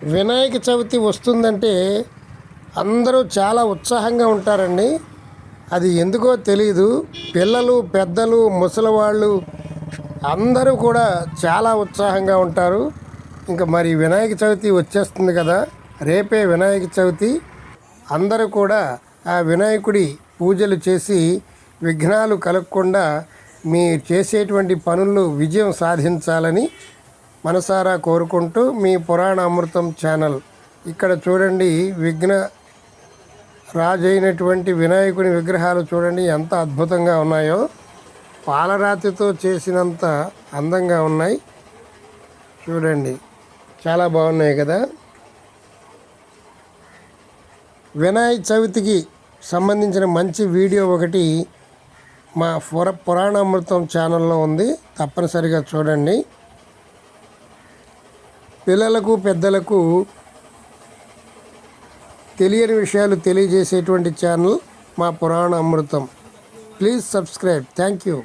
వినాయక చవితి వస్తుందంటే అందరూ చాలా ఉత్సాహంగా ఉంటారండి. అది ఎందుకో తెలీదు. పిల్లలు, పెద్దలు, ముసలివాళ్ళు అందరూ కూడా చాలా ఉత్సాహంగా ఉంటారు. ఇంకా మరి వినాయక చవితి వచ్చేస్తుంది కదా, రేపే వినాయక చవితి. అందరూ కూడా ఆ వినాయకుడి పూజలు చేసి విఘ్నాలు కలగకుండా మీ చేసేటువంటి పనుల్లో విజయం సాధించాలని మనసారా కోరుకుంటూ మీ పురాణ అమృతం ఛానల్. ఇక్కడ చూడండి, విఘ్న రాజైనటువంటి వినాయకుని విగ్రహాలు చూడండి ఎంత అద్భుతంగా ఉన్నాయో. పాలరాతితో చేసినంత అందంగా ఉన్నాయి చూడండి, చాలా బాగున్నాయి కదా. వినాయక చవితికి సంబంధించిన మంచి వీడియో ఒకటి మా పురాణామృతం ఛానల్లో ఉంది, తప్పనిసరిగా చూడండి. పిల్లలకు, పెద్దలకు తెలియని విషయాలు తెలియజేసేటువంటి ఛానల్ మా పురాణ అమృతం. Please subscribe. Thank you.